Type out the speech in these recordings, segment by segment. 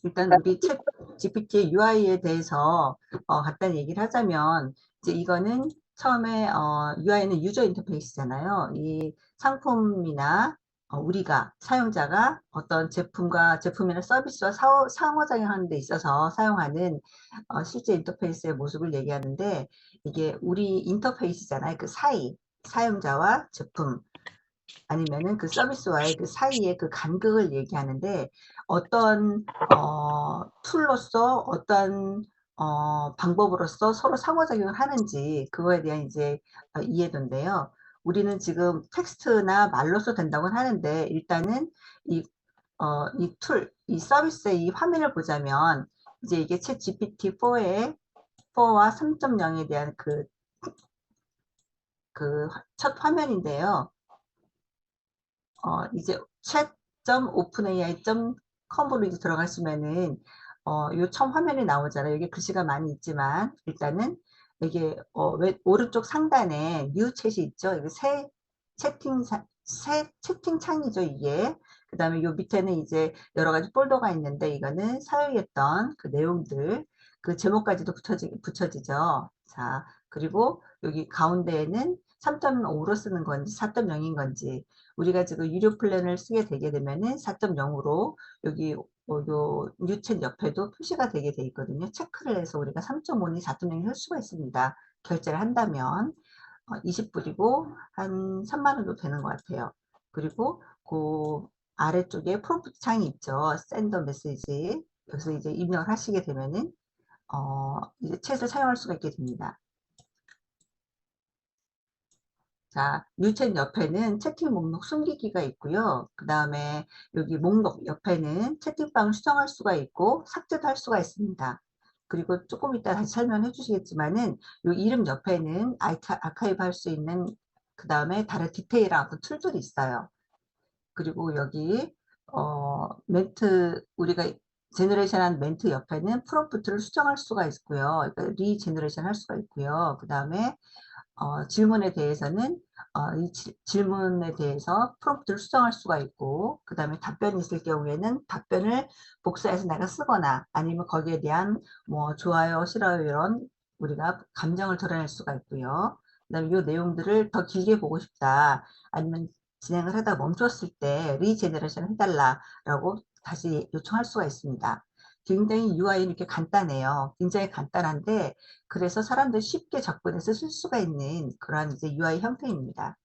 일단 우리 챗 GPT의 UI에 대해서 간단히 얘기를 하자면 이제 이거는 처음에 UI는 유저 인터페이스잖아요. 이 상품이나 우리가 사용자가 어떤 제품이나 서비스와 상호작용하는 데 있어서 사용하는 실제 인터페이스의 모습을 얘기하는데 이게 우리 인터페이스잖아요. 그 사이 사용자와 제품 아니면은 그 서비스와의 그 사이의 그 간극을 얘기하는데 어떤 툴로서 어떤 방법으로서 서로 상호작용을 하는지 그거에 대한 이제 이해도인데요. 우리는 지금 텍스트나 말로써 된다고 하는데 일단은 이 서비스의 이 화면을 보자면 이제 이게 챗 GPT-4와 3.0에 대한 그 첫 화면인데요. 이제 chat.openai.com으로 이제 들어가시면은 요 처음 화면이 나오잖아요. 여기 글씨가 많이 있지만 일단은 이게 오른쪽 상단에 뉴 챗이 있죠. 이게 새 채팅창이죠, 이게. 그 다음에 요 밑에는 이제 여러 가지 폴더가 있는데 이거는 사용했던 그 내용들 그 제목까지도 붙여지죠. 자, 그리고 여기 가운데에는 3.5로 쓰는 건지 4.0인 건지 우리가 지금 유료 플랜을 쓰게 되게 되면은 4.0으로 여기 요 뉴챗 옆에도 표시가 되게 돼 있거든요. 체크를 해서 우리가 3.5니 4.0이 할 수가 있습니다. 결제를 한다면 20불이고 한 3만 원도 되는 것 같아요. 그리고 그 아래쪽에 프롬프트 창이 있죠. 샌더 메시지. 여기서 이제 입력을 하시게 되면은 이제 챗을 사용할 수가 있게 됩니다. 자, 뉴챗 옆에는 채팅 목록 숨기기가 있고요. 그 다음에 여기 목록 옆에는 채팅방을 수정할 수가 있고 삭제도 할 수가 있습니다. 그리고 조금 이따 다시 설명해 주시겠지만은 요 이름 옆에는 아카이브 할 수 있는 그 다음에 다른 디테일한 어떤 툴들이 있어요. 그리고 여기 우리가 제너레이션한 멘트 옆에는 프롬프트를 수정할 수가 있고요. 그러니까 리제너레이션 할 수가 있고요. 그 다음에 질문에 대해서는 이 질문에 대해서 프롬프트를 수정할 수가 있고 그 다음에 답변이 있을 경우에는 답변을 복사해서 내가 쓰거나 아니면 거기에 대한 뭐 좋아요, 싫어요 이런 우리가 감정을 드러낼 수가 있고요. 그 다음에 이 내용들을 더 길게 보고 싶다 아니면 진행을 하다 멈췄을 때 리제너레이션 해달라라고 다시 요청할 수가 있습니다. 굉장히 UI는 이렇게 간단해요. 굉장히 간단한데 그래서 사람들이 쉽게 접근해서 쓸 수가 있는 그런 이제 UI 형태입니다.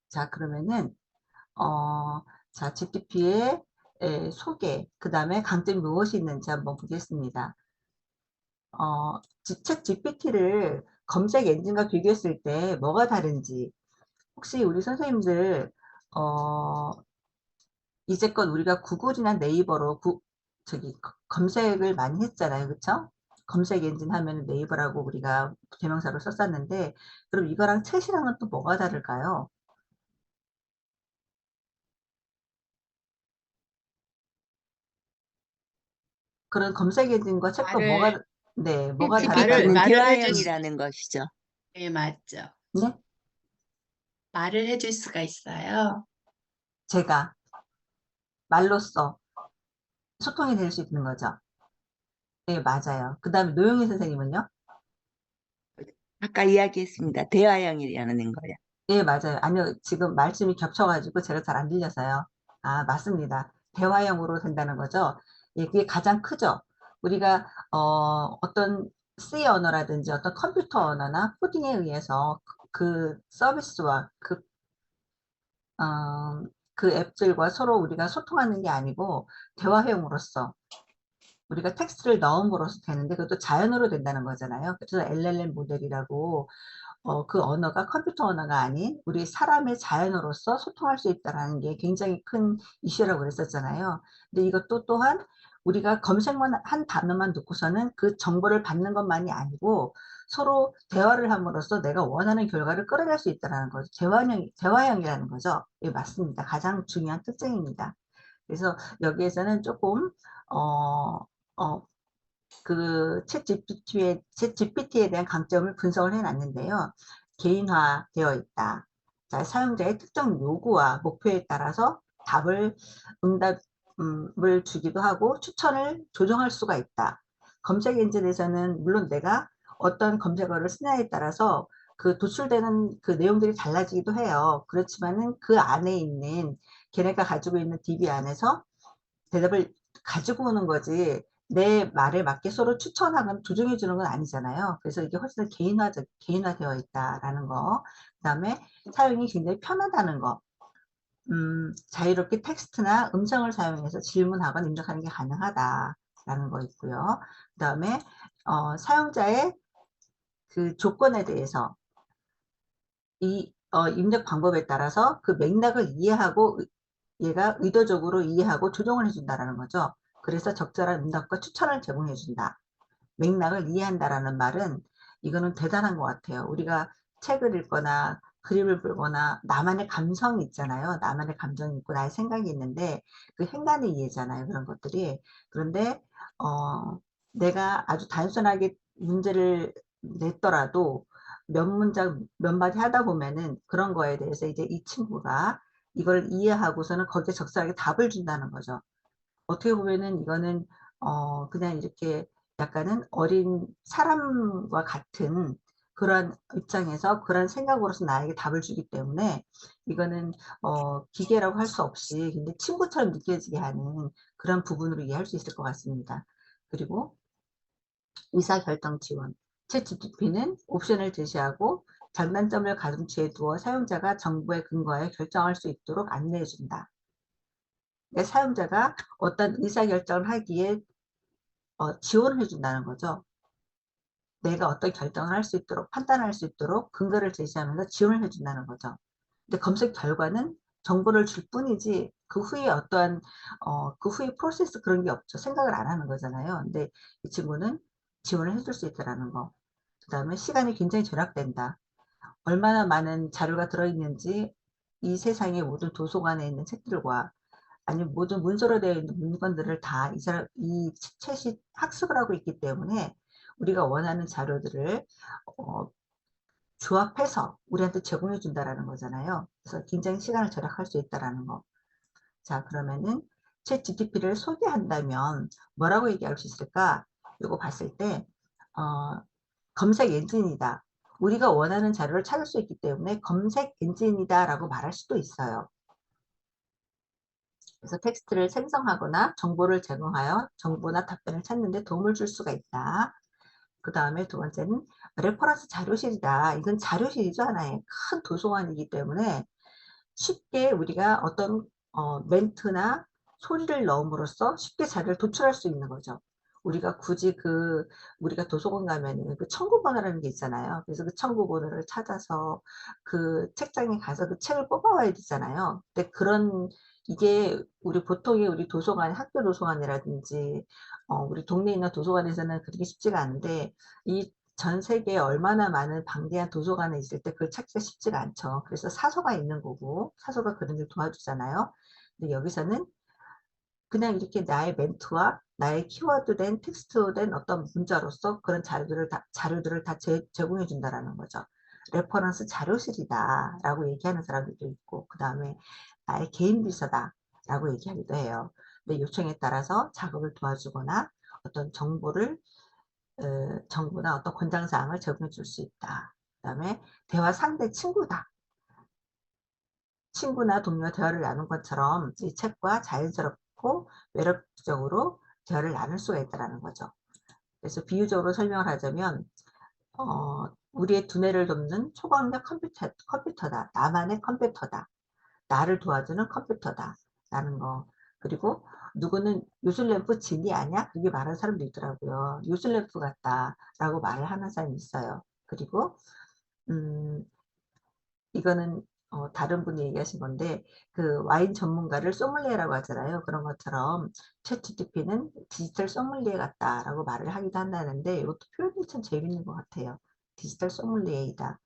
자, 그러면은 자, GTP의 소개, 그 다음에 강점이 무엇이 있는지 한번 보겠습니다. 챗 GPT를 검색 엔진과 비교했을 때 뭐가 다른지 혹시 우리 선생님들 어, 이제껏 우리가 구글이나 네이버로 검색을 많이 했잖아요. 그쵸? 검색 엔진 하면 네이버라고 우리가 대명사로 썼었는데 그럼 이거랑 챗이랑은 또 뭐가 다를까요? 그런 검색 엔진과 챗과 말을, 뭐가 다를까요? GPT는 말을 해줄 수, 대화형이라는 것이죠. 네, 맞죠. 네? 말을 해줄 수가 있어요. 제가 말로써 소통이 될 수 있는 거죠. 네, 맞아요. 그 다음에 노영희 선생님은요? 아까 이야기했습니다. 대화형이라는 거예요. 예, 맞아요. 아니요, 지금 말씀이 겹쳐가지고 제가 잘 안 들려서요. 아, 맞습니다. 대화형으로 된다는 거죠. 예, 그게 가장 크죠. 우리가, 어떤 C 언어라든지 어떤 컴퓨터 언어나 코딩에 의해서 그 서비스와 그 앱들과 서로 우리가 소통하는 게 아니고 대화형으로서 우리가 텍스트를 넣음으로써 되는데 그것도 자연어로 된다는 거잖아요. 그래서 LLM 모델이라고 그 언어가 컴퓨터 언어가 아닌 우리 사람의 자연어로서 소통할 수 있다는 게 굉장히 큰 이슈라고 그랬었잖아요. 근데 이것도 또한 우리가 검색만 한 단어만 듣고서는 그 정보를 받는 것만이 아니고 서로 대화를 함으로써 내가 원하는 결과를 끌어낼 수 있다는 거죠. 대화형이라는 거죠. 예, 맞습니다. 가장 중요한 특징입니다. 그래서 여기에서는 조금 어, 어, 챗 GPT에 대한 강점을 분석을 해놨는데요. 개인화되어 있다. 자, 사용자의 특정 요구와 목표에 따라서 응답을 주기도 하고 추천을 조정할 수가 있다. 검색 엔진에서는 물론 내가 어떤 검색어를 쓰냐에 따라서 그 도출되는 그 내용들이 달라지기도 해요. 그렇지만은 그 안에 있는 걔네가 가지고 있는 DB 안에서 대답을 가지고 오는 거지 내 말에 맞게 서로 추천하거나 조정해 주는 건 아니잖아요. 그래서 이게 훨씬 더 개인화되어 있다라는 거. 그 다음에 사용이 굉장히 편하다는 거. 자유롭게 텍스트나 음성을 사용해서 질문하거나 입력하는 게 가능하다라는 거 있고요. 그 다음에 사용자의 그 조건에 대해서 입력 방법에 따라서 그 맥락을 이해하고 얘가 의도적으로 이해하고 조정을 해준다라는 거죠. 그래서 적절한 응답과 추천을 제공해준다. 맥락을 이해한다라는 말은 이거는 대단한 것 같아요. 우리가 책을 읽거나 그림을 보거나 나만의 감성이 있잖아요. 나만의 감정이 있고 나의 생각이 있는데 그 행간의 이해잖아요. 그런 것들이. 그런데 내가 아주 단순하게 문제를 냈더라도 몇 문장 몇 마디 하다 보면은 그런 거에 대해서 이제 이 친구가 이걸 이해하고서는 거기에 적절하게 답을 준다는 거죠. 어떻게 보면은 이거는 그냥 이렇게 약간은 어린 사람과 같은 그런 입장에서 그런 생각으로서 나에게 답을 주기 때문에 이거는 기계라고 할 수 없이 근데 친구처럼 느껴지게 하는 그런 부분으로 이해할 수 있을 것 같습니다. 그리고 의사결정 지원. 챗GPT는 옵션을 제시하고 장단점을 가중치에 두어 사용자가 정보에 근거하여 결정할 수 있도록 안내해 준다. 사용자가 어떤 의사결정을 하기에 지원을 해준다는 거죠. 내가 어떤 결정을 할 수 있도록 판단할 수 있도록 근거를 제시하면서 지원을 해준다는 거죠. 근데 검색 결과는 정보를 줄 뿐이지 그 후에 어떠한 그 후에 프로세스 그런 게 없죠. 생각을 안 하는 거잖아요. 근데 이 친구는 지원을 해줄 수 있다는 거. 그 다음에 시간이 굉장히 절약된다. 얼마나 많은 자료가 들어있는지 이 세상의 모든 도서관에 있는 책들과 아니면 모든 문서로 되어 있는 물건들을 다 이 챗이 학습을 하고 있기 때문에 우리가 원하는 자료들을 조합해서 우리한테 제공해 준다라는 거잖아요. 그래서 굉장히 시간을 절약할 수 있다라는 거. 자, 그러면은 챗 GTP를 소개한다면 뭐라고 얘기할 수 있을까? 이거 봤을 때 검색 엔진이다. 우리가 원하는 자료를 찾을 수 있기 때문에 검색 엔진이다 라고 말할 수도 있어요. 그래서 텍스트를 생성하거나 정보를 제공하여 정보나 답변을 찾는 데 도움을 줄 수가 있다. 그 다음에 두 번째는 레퍼런스 자료실이다. 이건 자료실이죠. 하나의 큰 도서관이기 때문에 쉽게 우리가 어떤 멘트나 소리를 넣음으로써 쉽게 자료를 도출할 수 있는 거죠. 우리가 굳이 우리가 도서관 가면은 그 청구번호라는 게 있잖아요. 그래서 그 청구번호를 찾아서 그 책장에 가서 그 책을 뽑아와야 되잖아요. 근데 이게 우리 도서관, 학교 도서관이라든지, 우리 동네에 있는 도서관에서는 그렇게 쉽지가 않은데, 이 전 세계에 얼마나 많은 방대한 도서관에 있을 때 그걸 찾기가 쉽지가 않죠. 그래서 사서가 있는 거고, 사서가 그런 일 도와주잖아요. 근데 여기서는 그냥 이렇게 나의 멘트와 나의 키워드된 텍스트된 어떤 문자로서 그런 자료들을 다 제공해 준다라는 거죠. 레퍼런스 자료실이다 라고 얘기하는 사람들도 있고 그 다음에 나의 개인 비서다 라고 얘기하기도 해요. 내 요청에 따라서 작업을 도와주거나 어떤 정보나 어떤 권장사항을 제공해 줄 수 있다. 그 다음에 대화 상대 친구다. 친구나 동료와 대화를 나눈 것처럼 이 책과 자연스럽고 매력적으로 대화를 나눌 수가 있다는 거죠. 그래서 비유적으로 설명을 하자면 우리의 두뇌를 돕는 초강력 컴퓨터다. 나만의 컴퓨터다. 나를 도와주는 컴퓨터다. 라는 거. 그리고 누구는 요술램프 진이 아니야? 그렇게 말하는 사람도 있더라고요. 요술램프 같다. 라고 말을 하는 사람이 있어요. 그리고 이거는 다른 분이 얘기하신 건데 그 와인 전문가를 소믈리에라고 하잖아요. 그런 것처럼 챗GPT는 디지털 소믈리에 같다라고 말을 하기도 한다는데 이것도 표현이 참 재밌는 것 같아요. 디지털 소믈리에이다.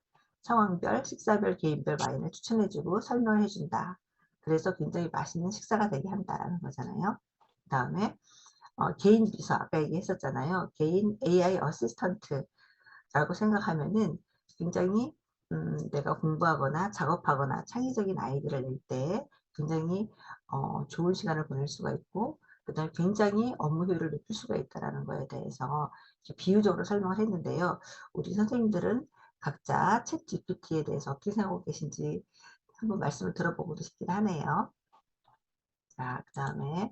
상황별, 식사별, 개인별 와인을 추천해주고 설명해준다. 그래서 굉장히 맛있는 식사가 되게 한다라는 거잖아요. 그 다음에 개인 비서 아까 얘기했었잖아요. 개인 AI 어시스턴트라고 생각하면은 굉장히 내가 공부하거나 작업하거나 창의적인 아이디어를 낼 때 굉장히 좋은 시간을 보낼 수가 있고, 그다음에 굉장히 업무 효율을 높일 수가 있다는 거에 대해서 비유적으로 설명을 했는데요. 우리 선생님들은 각자 챗 GPT에 대해서 어떻게 생각하고 계신지 한번 말씀을 들어보고 싶긴 하네요. 자, 그다음에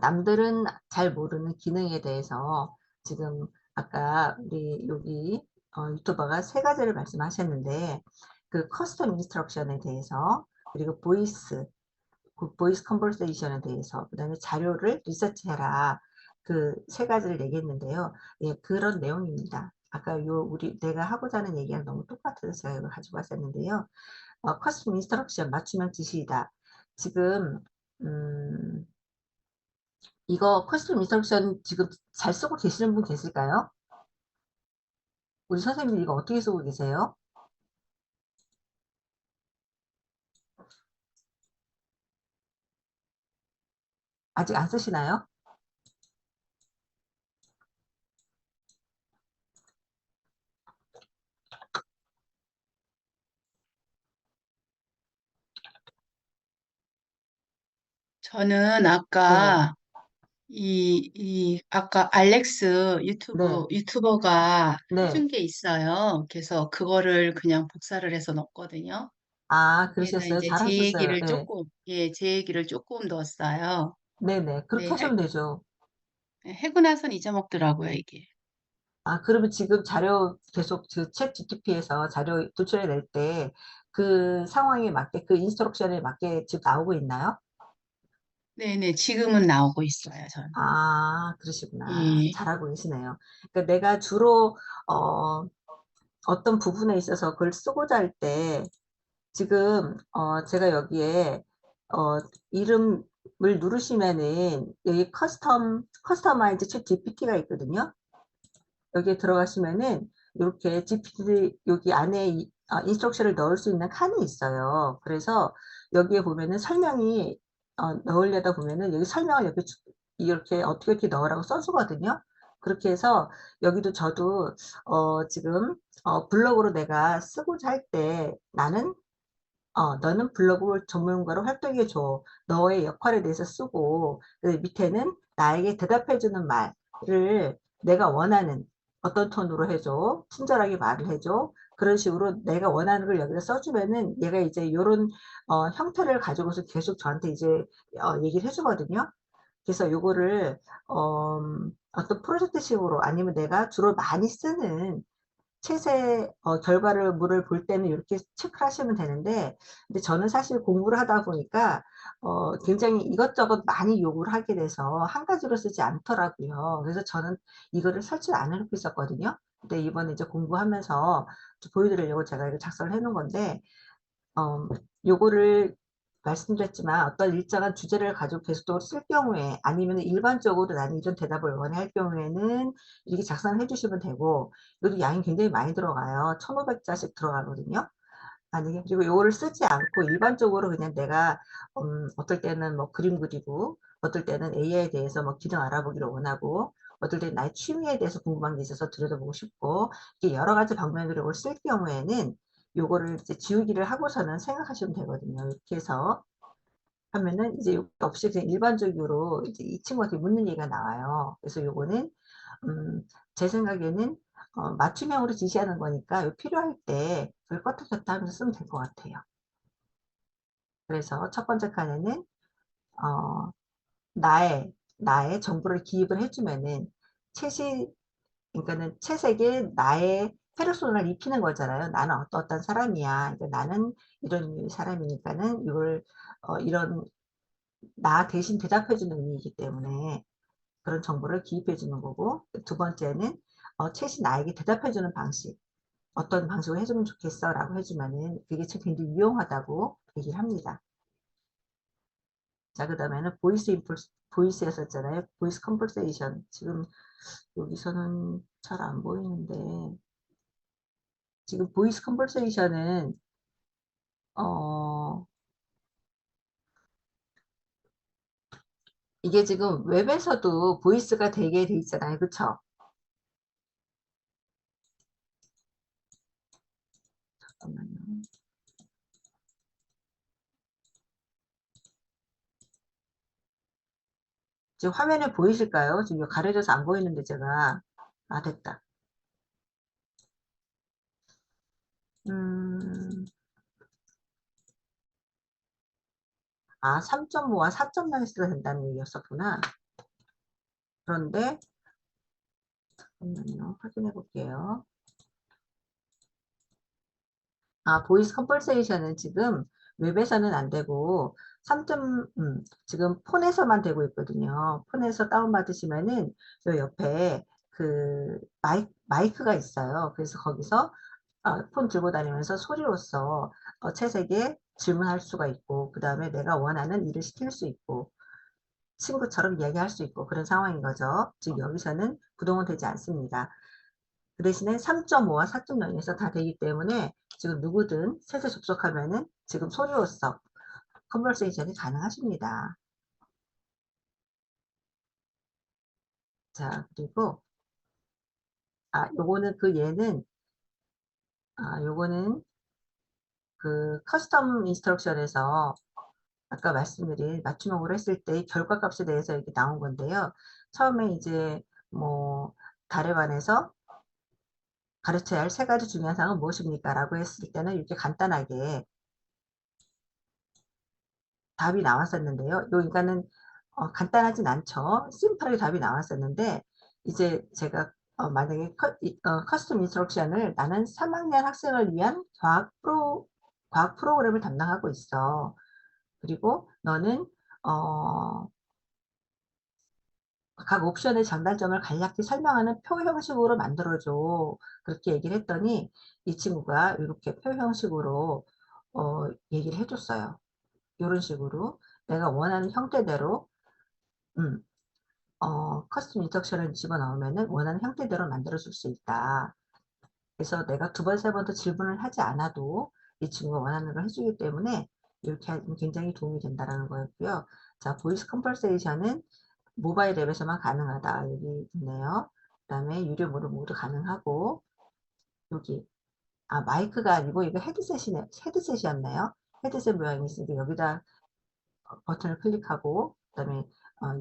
남들은 잘 모르는 기능에 대해서 지금 아까 우리 여기 유튜버가 세 가지를 말씀하셨는데, 그 커스텀 인스트럭션에 대해서, 그리고 보이스 컨버세이션에 대해서, 그다음에 자료를 리서치해라, 그 세 가지를 얘기했는데요. 예, 그런 내용입니다. 아까 내가 하고자 하는 얘기랑 너무 똑같아서 제가 이걸 가지고 왔었는데요. 커스텀 인스트럭션, 맞춤형 지시이다. 지금 이거 커스텀 인스트럭션 지금 잘 쓰고 계시는 분 계실까요? 우리 선생님들 이거 어떻게 쓰고 계세요? 아직 안 쓰시나요? 저는 네, 아까 아까 알렉스 네, 유튜버가 네. 해준 게 있어요. 그래서 그거를 그냥 복사를 해서 넣었거든요. 아, 그래서 그러셨어요. 이제 잘하셨어요. 네, 제 얘기를 조금 넣었어요. 네네. 그렇게 네, 하시면 되죠. 해고 나선 잊어먹더라고요, 이게. 아, 그러면 지금 자료 계속 그챗 GTP에서 자료 도출해낼 때 그 상황에 맞게, 그 인스트럭션에 맞게 지금 나오고 있나요? 네네, 지금은 나오고 있어요, 저는. 아, 그러시구나. 예. 잘하고 계시네요. 그러니까 내가 주로 어떤 부분에 있어서 그걸 쓰고자 할 때, 지금 제가 여기에 어, 이름을 누르시면은 여기 커스터마이즈 챗 GPT가 있거든요. 여기에 들어가시면은 이렇게 GPT 여기 안에 인스트럭션을 넣을 수 있는 칸이 있어요. 그래서 여기에 보면은 설명이 넣으려다 보면은 여기 설명을 이렇게 어떻게 넣으라고 써주거든요. 그렇게 해서 여기도 저도 지금 블로그로 내가 쓰고자 할 때 나는 너는 블로그 전문가로 활동해줘. 너의 역할에 대해서 쓰고, 그 밑에는 나에게 대답해주는 말을 내가 원하는 어떤 톤으로 해줘. 친절하게 말을 해줘. 그런 식으로 내가 원하는 걸 여기다 써주면은 얘가 이제 이런 형태를 가지고서 계속 저한테 이제 얘기를 해주거든요. 그래서 요거를 어떤 프로젝트식으로 아니면 내가 주로 많이 쓰는 채세 결과물을 볼 때는 이렇게 체크를 하시면 되는데, 근데 저는 사실 공부를 하다 보니까 굉장히 이것저것 많이 요구를 하게 돼서 한 가지로 쓰지 않더라고요. 그래서 저는 이거를 설치를 안 해놓고 있었거든요. 근데 이번에 이제 공부하면서 좀 보여드리려고 제가 이거 작성을 해놓은 건데, 요거를 말씀드렸지만 어떤 일정한 주제를 가지고 계속적으로 쓸 경우에, 아니면 일반적으로 나는 이런 대답을 원해 할 경우에는 이렇게 작성을 해주시면 되고, 이것도 양이 굉장히 많이 들어가요. 1500자씩 들어가거든요. 만약에, 그리고 요거를 쓰지 않고 일반적으로 그냥 내가 어떨 때는 뭐 그림 그리고, 어떨 때는 AI에 대해서 뭐 기능 알아보기를 원하고, 어떨 때는 나의 취미에 대해서 궁금한 게 있어서 들여다보고 싶고, 이게 여러 가지 방면으로 이걸 쓸 경우에는 요거를 이제 지우기를 하고서는 생각하시면 되거든요. 이렇게 해서 하면은 이제 요거 없이 그냥 일반적으로 이제 이 친구한테 묻는 얘기가 나와요. 그래서 요거는 음, 제 생각에는 맞춤형으로 지시하는 거니까 필요할 때 그걸 껐다 켰다 하면서 쓰면 될 것 같아요. 그래서 첫 번째 칸에는 어, 나의 정보를 기입을 해주면은 채시 그러니까는 채색에 나의 페르소나를 입히는 거잖아요. 나는 어떤 사람이야. 그러니까 나는 이런 사람이니까는 이걸 이런 나 대신 대답해주는 의미이기 때문에 그런 정보를 기입해주는 거고, 두 번째는 챗이 나에게 대답해주는 방식, 어떤 방식으로 해주면 좋겠어 라고 해주면은 그게 참 굉장히 유용하다고 얘기를 합니다. 자, 그 다음에는 보이스였었잖아요. 보이스 컨버세이션. 지금 여기서는 잘 안 보이는데, 지금 보이스 컨버세이션은 어, 이게 지금 웹에서도 보이스가 되게 돼 있잖아요. 그쵸? 잠깐만요. 지금 화면에 보이실까요? 지금 가려져서 안 보이는데 제가. 아, 됐다. 3.5와 4.0 있어야 된다는 얘기였었구나. 그런데, 잠깐만요. 확인해 볼게요. 보이스 컴퍼세이션은 지금 웹에서는 안 되고, 지금 폰에서만 되고 있거든요. 폰에서 다운받으시면은, 요 옆에 그 마이크가 있어요. 그래서 거기서 폰 들고 다니면서 소리로써 채색에 질문할 수가 있고, 그 다음에 내가 원하는 일을 시킬 수 있고, 친구처럼 이야기할 수 있고, 그런 상황인 거죠. 즉, 여기서는 구동은 되지 않습니다. 그 대신에 3.5와 4.0에서 다 되기 때문에 지금 누구든 셋에 접속하면은 지금 소리로써 컨버세이션이 가능하십니다. 자, 그리고, 요거는 요거는 그 커스텀 인스트럭션에서 아까 말씀드린 맞춤형으로 했을 때 결과값에 대해서 이렇게 나온 건데요. 처음에 이제 뭐 달에 관해서 가르쳐야 할 세 가지 중요한 사항은 무엇입니까? 라고 했을 때는 이렇게 간단하게 답이 나왔었는데요. 요 인간은 간단하진 않죠. 심플하게 답이 나왔었는데 이제 제가 만약에 커스텀 인스트럭션을 나는 3학년 학생을 위한 과학 프로그램을 담당하고 있어. 그리고 너는 어, 각 옵션의 장단점을 간략히 설명하는 표 형식으로 만들어줘. 그렇게 얘기를 했더니 이 친구가 이렇게 표 형식으로 얘기를 해줬어요. 이런 식으로 내가 원하는 형태대로 음, 커스텀 인스트럭션을 집어넣으면 원하는 형태대로 만들어줄 수 있다. 그래서 내가 두 번, 세 번 더 질문을 하지 않아도 이 친구가 원하는 걸 해주기 때문에 이렇게 하면 굉장히 도움이 된다는 거였고요. 자, 보이스 컨버세이션은 모바일 앱에서만 가능하다. 여기 있네요. 그 다음에 유료 모두 가능하고, 여기, 마이크가 아니고 이거 헤드셋이었네요. 헤드셋 모양이 있으니까 여기다 버튼을 클릭하고, 그 다음에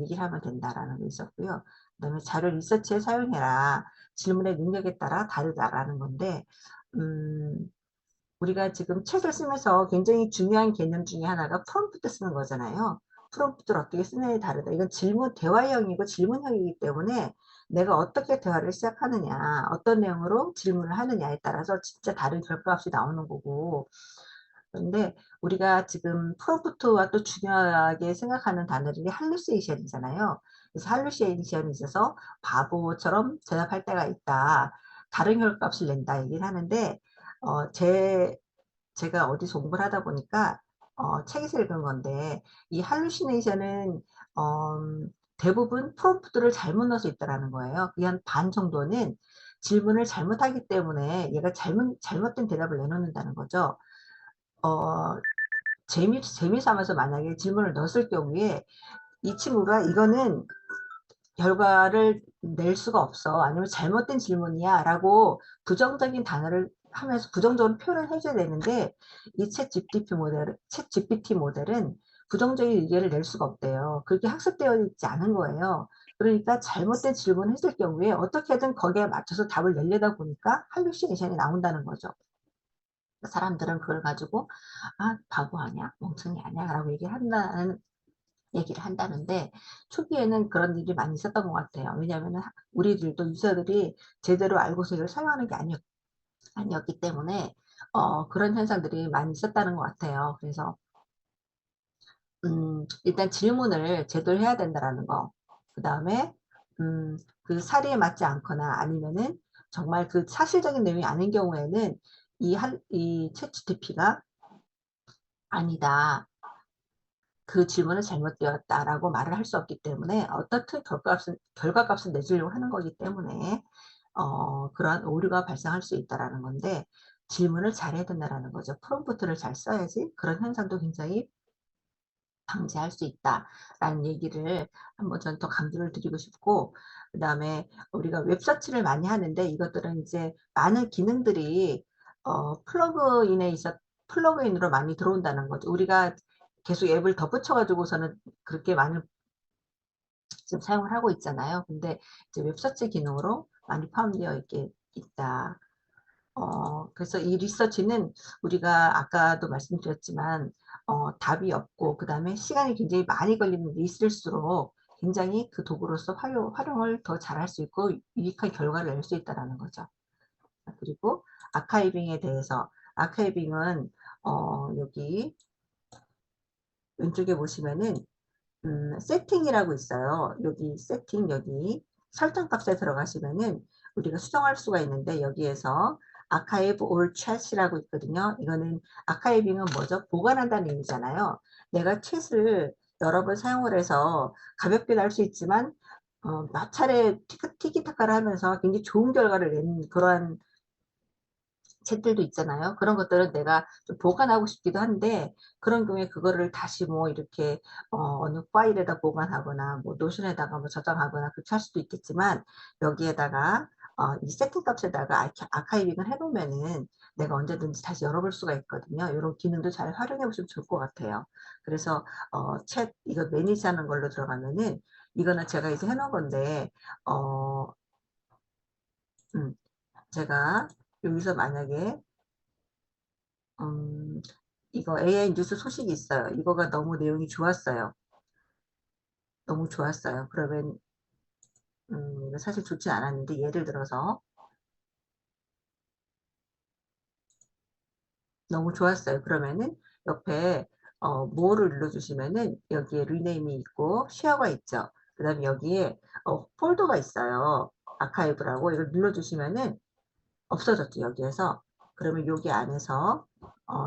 얘기를 하면 된다라는 거 있었고요. 그 다음에 자료 리서치에 사용해라. 질문의 능력에 따라 다르다라는 건데, 음, 우리가 지금 책을 쓰면서 굉장히 중요한 개념 중에 하나가 프롬프트 쓰는 거잖아요. 프롬프트를 어떻게 쓰느냐에 다르다. 이건 대화형이고 질문형이기 때문에 내가 어떻게 대화를 시작하느냐, 어떤 내용으로 질문을 하느냐에 따라서 진짜 다른 결과값이 나오는 거고. 그런데 우리가 지금 프롬프트와 또 중요하게 생각하는 단어들이 할루시에이션이잖아요. 그래서 할루시에이션이 있어서 바보처럼 대답할 때가 있다. 다른 결과값을 낸다 얘기를 하는데 어, 제 제가 어디서 공부를 하다 보니까 책에서 읽은 건데 이 할루시네이션은 어, 대부분 프롬프트를 잘못 넣어서 있다라는 거예요. 그게 한 반 정도는 질문을 잘못하기 때문에 얘가 잘못된 대답을 내놓는다는 거죠. 어, 재미 삼아서 만약에 질문을 넣었을 경우에 이 친구가 이거는 결과를 낼 수가 없어. 아니면 잘못된 질문이야. 라고 부정적인 단어를 하면서 부정적으로 표현을 해줘야 되는데 챗 GPT 모델은 부정적인 의견을 낼 수가 없대요. 그게 학습되어 있지 않은 거예요. 그러니까 잘못된 질문을 했을 경우에 어떻게든 거기에 맞춰서 답을 내려다 보니까 할루시네이션이 나온다는 거죠. 사람들은 그걸 가지고 바보 아니야? 멍청이 아니야? 라고 얘기를 한다는데 초기에는 그런 일이 많이 있었던 것 같아요. 왜냐하면 우리들도 유저들이 제대로 알고서 이걸 사용하는 게 아니었기 때문에 그런 현상들이 많이 있었다는 것 같아요. 그래서 일단 질문을 제대로 해야 된다라는 거. 그 다음에 그 사리에 맞지 않거나 아니면은 정말 그 사실적인 내용이 아닌 경우에는 이 챗GPT가 아니다. 그 질문은 잘못되었다라고 말을 할 수 없기 때문에 어떻든 결과값을 내주려고 하는 거기 때문에 그러한 오류가 발생할 수 있다라는 건데 질문을 잘해야 된다라는 거죠. 프롬프트를 잘 써야지 그런 현상도 굉장히 방지할 수 있다라는 얘기를 한번 전 더 강조를 드리고 싶고 그 다음에 우리가 웹서치를 많이 하는데 이것들은 이제 많은 기능들이 플러그인으로 많이 들어온다는 거죠. 우리가 계속 앱을 덧붙여 가지고서는 그렇게 많은 지금 사용을 하고 있잖아요. 근데 이제 웹서치 기능으로 많이 포함되어 있다. 그래서 이 리서치는 우리가 아까도 말씀드렸지만 답이 없고 그 다음에 시간이 굉장히 많이 걸리는 게 있을수록 굉장히 그 도구로서 활용을 더 잘할 수 있고 유익한 결과를 낼 수 있다는 거죠. 그리고 아카이빙에 대해서 아카이빙은 여기 왼쪽에 보시면은 세팅이라고 있어요. 여기 세팅 여기 설정 값에 들어가시면은 우리가 수정할 수가 있는데 여기에서 아카이브 올 챗이라고 있거든요. 이거는 아카이빙은 뭐죠? 보관한다는 의미잖아요. 내가 챗을 여러 번 사용을 해서 가볍게도 할 수 있지만 몇 차례 티키타카를 하면서 굉장히 좋은 결과를 낸 그러한 챗들도 있잖아요. 그런 것들은 내가 좀 보관하고 싶기도 한데 그런 경우에 그거를 다시 뭐 이렇게 어느 파일에다 보관하거나 뭐 노션에다가 뭐 저장하거나 그렇게 할 수도 있겠지만 여기에다가 이 세팅 값에다가 아카이빙을 해놓으면은 내가 언제든지 다시 열어볼 수가 있거든요. 이런 기능도 잘 활용해 보시면 좋을 것 같아요. 그래서 챗 이거 매니지하는 걸로 들어가면은 이거는 제가 이제 해놓은 건데 어, 음, 제가 여기서 만약에 음, 이거 AI 뉴스 소식이 있어요. 이거가 너무 내용이 좋았어요. 너무 좋았어요. 그러면 이거 사실 좋지 않았는데 예를 들어서 너무 좋았어요. 그러면은 옆에 뭐를 눌러주시면은 여기에 리네임이 있고 쉐어가 있죠. 그 다음에 여기에 폴더가 있어요. 아카이브라고 이걸 눌러주시면은 없어졌죠. 여기에서. 그러면 여기 안에서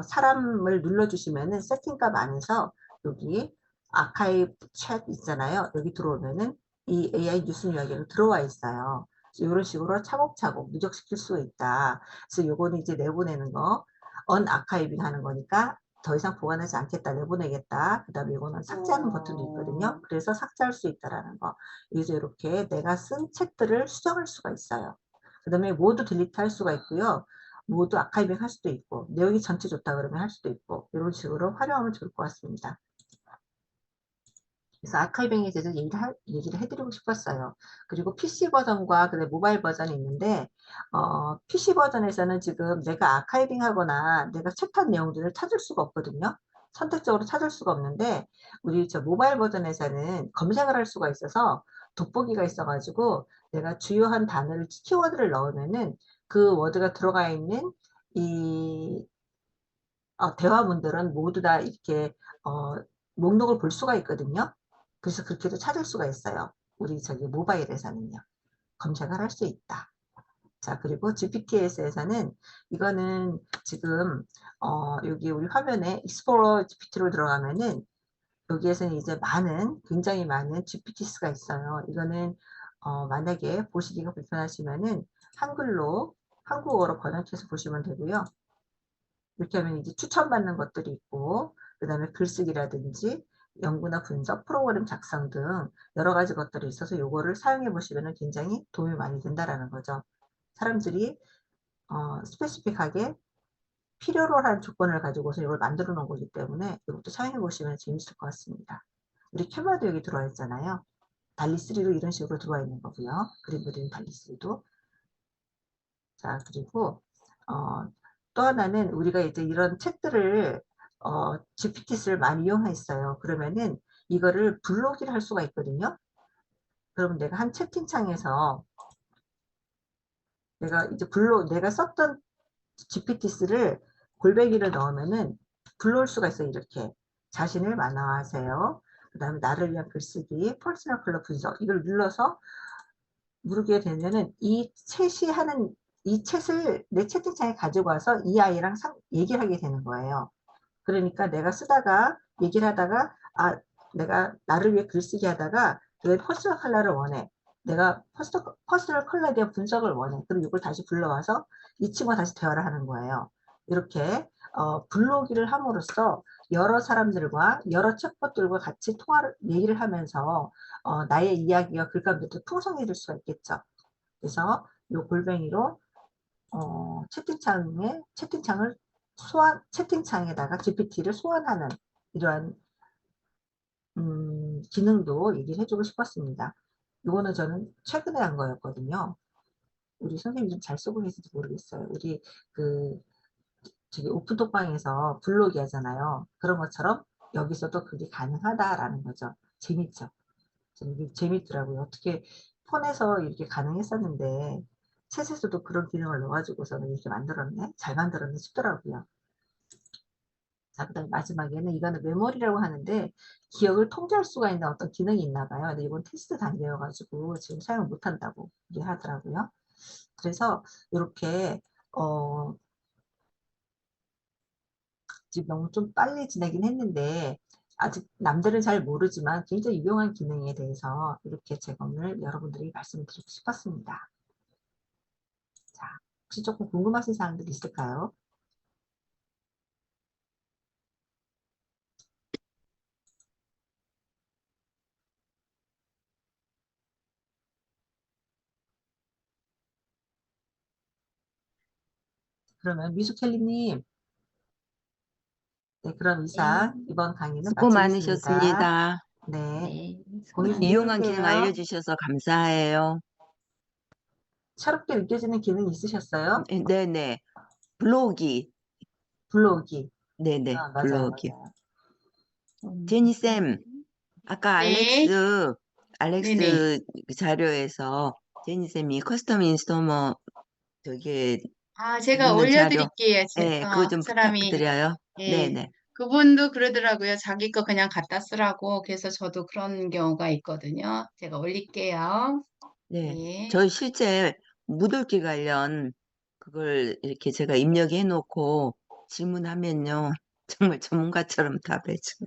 사람을 눌러주시면은 세팅값 안에서 여기 아카이브 챗 있잖아요. 여기 들어오면은 이 AI 뉴스 이야기로 들어와 있어요. 이런 식으로 차곡차곡 누적시킬 수 있다. 그래서 요거는 이제 내보내는 거, 언아카이빙 하는 거니까 더 이상 보관하지 않겠다, 내보내겠다. 그 다음에 이거는 삭제하는 버튼도 있거든요. 그래서 삭제할 수 있다라는 거. 이제 이렇게 내가 쓴 책들을 수정할 수가 있어요. 그 다음에 모두 딜리트 할 수가 있고요. 모두 아카이빙 할 수도 있고 내용이 전체 좋다 그러면 할 수도 있고 이런 식으로 활용하면 좋을 것 같습니다. 그래서 아카이빙에 대해서 얘기를 해드리고 싶었어요. 그리고 PC 버전과 그다음에 모바일 버전이 있는데 PC 버전에서는 지금 내가 아카이빙 하거나 내가 채택한 내용들을 찾을 수가 없거든요. 선택적으로 찾을 수가 없는데 우리 저 모바일 버전에서는 검색을 할 수가 있어서 돋보기가 있어가지고 내가 주요한 단어를 키워드를 넣으면은 그 워드가 들어가 있는 이 대화문들은 모두 다 이렇게 목록을 볼 수가 있거든요. 그래서 그렇게도 찾을 수가 있어요. 우리 저기 모바일에서는요. 검색을 할 수 있다. 자, 그리고 GPT에서는 이거는 지금 여기 우리 화면에 익스플로러 GPT로 들어가면은 여기에서는 이제 굉장히 많은 GPTs가 있어요. 이거는 만약에 보시기가 불편하시면은 한국어로 번역해서 보시면 되고요. 이렇게 하면 이제 추천받는 것들이 있고, 그 다음에 글쓰기라든지 연구나 분석, 프로그램 작성 등 여러 가지 것들이 있어서 요거를 사용해 보시면 굉장히 도움이 많이 된다라는 거죠. 사람들이 스페시픽하게 필요로 한 조건을 가지고서 이걸 만들어 놓은 거기 때문에 이것도 사용해 보시면 재밌을 것 같습니다. 우리 캐머도 여기 들어와 있잖아요. 달리3도 이런 식으로 들어와 있는 거고요. 그림 그리는 달리3도. 자, 그리고 또 하나는 우리가 이제 이런 책들을 GPT를 많이 이용했어요. 그러면은 이거를 불러오기를 할 수가 있거든요. 그러면 내가 한 채팅창에서 내가 썼던 GPT를 골뱅이를 넣으면은 불러올 수가 있어요. 이렇게 자신을 만화하세요. 그 다음에 나를 위한 글쓰기, 퍼스널 컬러 분석 이걸 눌러서 누르게 되면은 이 챗을 내 채팅창에 가지고 와서 이 아이랑 얘기를 하게 되는 거예요. 그러니까 내가 쓰다가 얘기를 하다가 내가 나를 위해 글쓰기 하다가 왜 퍼스널 컬러를 원해. 내가 퍼스널 컬러에 대한 분석을 원해. 그럼 이걸 다시 불러와서 이 친구와 다시 대화를 하는 거예요. 이렇게 불러오기를 함으로써 여러 사람들과 여러 챗봇들과 같이 얘기를 하면서 나의 이야기가 글감들도 풍성해질 수가 있겠죠. 그래서 이 골뱅이로 채팅창에다가 GPT를 소환하는 이러한 기능도 얘기를 해주고 싶었습니다. 이거는 저는 최근에 한 거였거든요. 우리 선생님 좀 잘 쓰고 계신지 모르겠어요. 우리 그 저기 오픈톡방에서 블로그 하잖아요. 그런 것처럼 여기서도 그게 가능하다라는 거죠. 재밌죠? 이게 재밌더라고요. 어떻게 폰에서 이렇게 가능했었는데 챗에서도 그런 기능을 넣어가지고서는 이렇게 만들었네? 잘 만들었네 싶더라고요. 자, 그 다음에 마지막에는 이거는 메모리라고 하는데 기억을 통제할 수가 있는 어떤 기능이 있나 봐요. 근데 이건 테스트 단계여가지고 지금 사용 못한다고 얘기하더라고요. 그래서 이렇게 지금 너무 좀 빨리 지나긴 했는데 아직 남들은 잘 모르지만 굉장히 유용한 기능에 대해서 이렇게 제가 오늘 여러분들이 말씀드리고 싶었습니다. 자, 혹시 조금 궁금하신 사항들 있을까요? 그러면 미숙켈리님, 네, 그럼 이상 네. 이번 강의는 수고 마치겠습니다. 많으셨습니다. 네, 네, 수고 공유 유용한 기능 많으셨어요. 준비해볼게요. 알려주셔서 감사해요. 새롭게 느껴지는 기능 있으셨어요? 네네. 블로기. 불러오기. 네네. 아, 맞아요, 블로기. 맞아요. 제니쌤, 아까 네, 네네. 알렉스 그 자료에서 제니쌤이 커스텀 인스토머 저기 아, 제가 묻는 자료, 올려드릴게요. 네, 그거 그 좀 사람이, 부탁드려요. 예, 네네. 그분도 그러더라고요. 자기 거 그냥 갖다 쓰라고. 그래서 저도 그런 경우가 있거든요. 제가 올릴게요. 네. 예. 저 실제 묻을기 관련 그걸 이렇게 제가 입력해 놓고 질문하면요. 정말 전문가처럼 답해줘.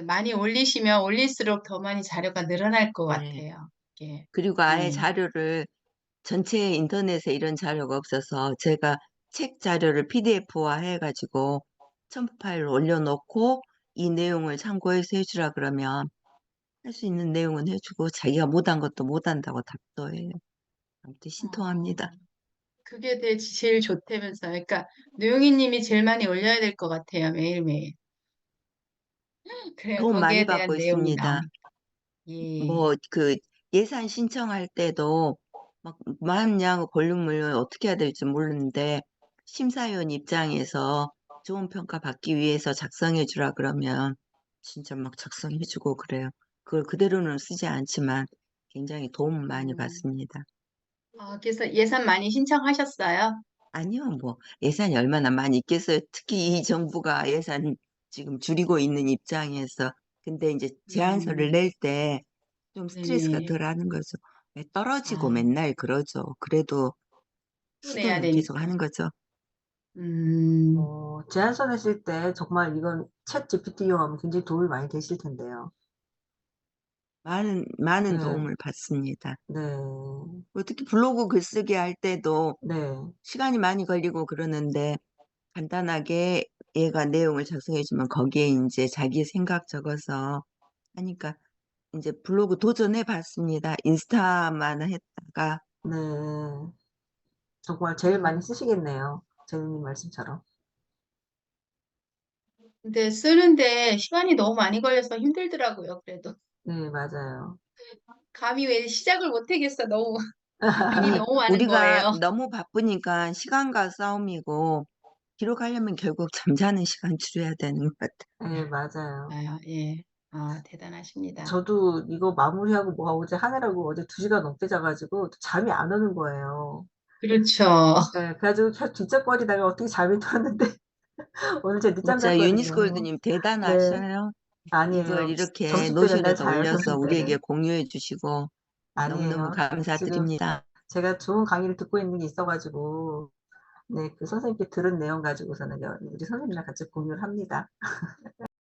많이 올리시면 올릴수록 더 많이 자료가 늘어날 것 네. 같아요. 예, 그리고 아예 예. 자료를 전체 인터넷에 이런 자료가 없어서 제가 책 자료를 PDF화 해가지고 첨부 파일로 올려놓고 이 내용을 참고해서 해주라 그러면 할 수 있는 내용은 해주고 자기가 못한 것도 못한다고 답도 해요. 아무튼 어, 신통합니다. 그게 제일 좋다면서요. 그러니까 노영희님이 제일 많이 올려야 될 것 같아요. 매일매일. 그래야 도움 많이 거기에 대한 받고 내용이 있습니다. 나오니까. 예. 뭐 그 예산 신청할 때도 막 마냥 볼륨을 어떻게 해야 될지 모르는데 심사위원 입장에서 좋은 평가 받기 위해서 작성해 주라 그러면 진짜 막 작성해 주고 그래요. 그걸 그대로는 쓰지 않지만 굉장히 도움 많이 음. 받습니다. 그래서 예산 많이 신청하셨어요? 아니요, 뭐 예산이 얼마나 많이 있겠어요. 특히 이 정부가 예산 지금 줄이고 있는 입장에서 근데 이제 제안서를 음, 낼 때 좀 스트레스가 네네. 덜 하는 거죠. 왜 떨어지고 아, 맨날 그러죠. 그래도 또 내야 시도는 계속 되니까. 하는 거죠. 음, 제안서 냈을 때 정말 이건 챗 GPT 이용하면 굉장히 도움이 많이 되실 텐데요. 많은 네, 도움을 받습니다. 네, 뭐 특히 블로그 글쓰기 할 때도 네, 시간이 많이 걸리고 그러는데 간단하게 얘가 내용을 작성해주면 거기에 이제 자기 생각 적어서 하니까 이제 블로그 도전해 봤습니다. 인스타만 했다가 네. 정말 제일 많이 음. 쓰시겠네요. 제니님 말씀처럼. 근데 쓰는데 시간이 너무 많이 걸려서 힘들더라고요, 그래도. 네, 맞아요. 감히 왜 시작을 못 하겠어, 너무. 일이 아니 너무 많은 우리가 거예요. 너무 바쁘니까 시간과 싸움이고 기록하려면 결국 잠자는 시간 줄여야 되는 것 같아요. 네, 맞아요. 예. 대단하십니다. 저도 이거 마무리하고 뭐 어제 하느라고 어제 2시간 넘게 자가지고 잠이 안 오는 거예요. 그렇죠. 네, 그래가지고 계속 뒤척거리다가 어떻게 잠이 들었는데 오늘 제가 늦잠 진짜 잤거든요. 유니스골드님 네, 대단하셔요. 이걸 아니에요. 이렇게 정식 들였나요? 노션에서 자요, 올려서 정식 우리에게 때는? 공유해 주시고 너무너무 아니에요. 지금 감사드립니다. 제가 좋은 강의를 듣고 있는 게 있어가지고 네, 그 선생님께 들은 내용 가지고서는 우리 선생님이랑 같이 공유를 합니다.